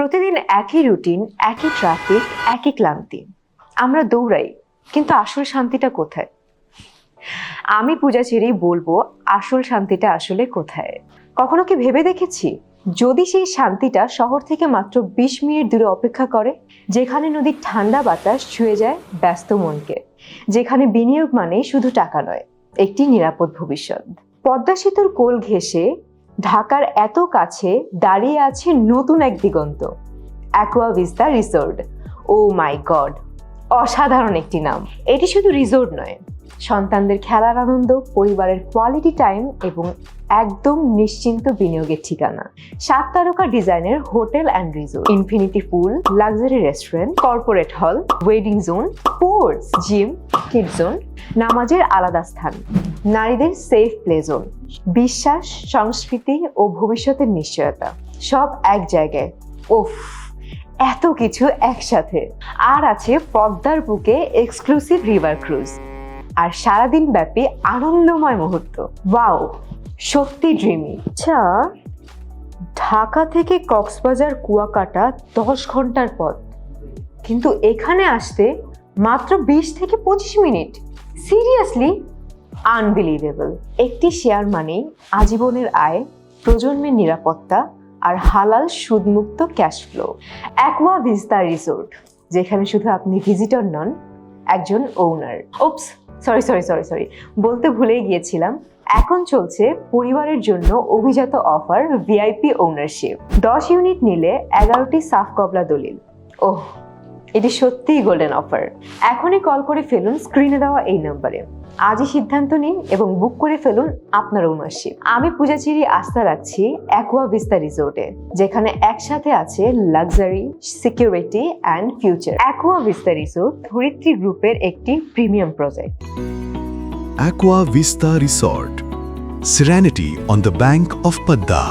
প্রতিদিন একই রুটিন, একই ট্রাফিক, একই ক্লান্তি। আমরা দৌড়াই, কিন্তু আসল শান্তিটা কোথায়? আমি পূজা ছেড়ে বলবো আসল শান্তিটা আসলে কোথায়। কখনো কি ভেবে দেখেছি, যদি সেই শান্তিটা শহর থেকে মাত্র 20 মিনিট দূরে অপেক্ষা করে, যেখানে নদীর ঠান্ডা বাতাস ছুঁয়ে যায় ব্যস্ত মনকে, যেখানে বিনিয়োগ মানেই শুধু টাকা নয়, একটি নিরাপদ ভবিষ্যৎ। পদ্মা সেতুর কোল ঘেঁষে ঢাকার এত কাছে দাঁড়িয়ে আছে নতুন এক দিগন্ত, অ্যাকোয়া ভিস্তা রিসোর্ট। ও মাই গড, অসাধারণ একটি নাম। এটি শুধু রিসোর্ট নয়, সন্তানদের খেলার আনন্দ, পরিবারের কোয়ালিটি টাইম এবং একদম নিশ্চিন্ত বিনিয়োগের ঠিকানা। 7 তারকা ডিজাইনের hotel and resort, infinity pool, luxury restaurant, corporate hall, wedding zone, sports gym, kid zone, নামাজের আলাদা স্থান, নারীদের সেফ প্লে জোন, বিশ্বাস, সংস্কৃতি ও ভবিষ্যতের নিশ্চয়তা, সব এক জায়গায়। ওফ, এত কিছু একসাথে। আর আছে পদ্মার বুকে এক্সক্লুসিভ রিভার ক্রুজ, আর সারাদিন ব্যাপী আনন্দময় মুহূর্ত। ওয়াও, সত্যি ড্রিমি। আচ্ছা, ঢাকা থেকে কক্সবাজার কুয়াকাটা 10 ঘন্টার পথ, কিন্তু এখানে আসতে মাত্র 20 থেকে 25 মিনিট। Seriously unbelievable. একটি শেয়ার মানেই আজীবনের আয়, প্রজন্মের নিরাপত্তা আর হালাল সুদমুক্ত cash flow. Aqua Vista resort, যেখানে শুধু আপনি ভিজিটর নন, একজন ওনার। ওপস, সরি, বলতে ভুলেই গিয়েছিলাম। এখন চলছে পরিবারের জন্য অভিজাত অফার, ভিআইপি ওনারশিপ। 10 ইউনিট নিলে 11টি সাফ কবলা দলিল। ওহ, এটি সত্যিই গোল্ডেন অফার। এখনই কল করে ফেলুন স্ক্রিনে দেওয়া এই নাম্বারে। আজই সিদ্ধান্ত নিন এবং বুক করে ফেলুন আপনার ওনারশিপ। আমি পূজা চিরি আস্থা রাখছি অ্যাকোয়া ভিস্তা রিসোর্টে, যেখানে একসাথে আছে luxury, security and future. Aqua Vista resort ধরিত্রী গ্রুপের একটি premium project. Aqua Vista Resort. Serenity on the bank of Padda.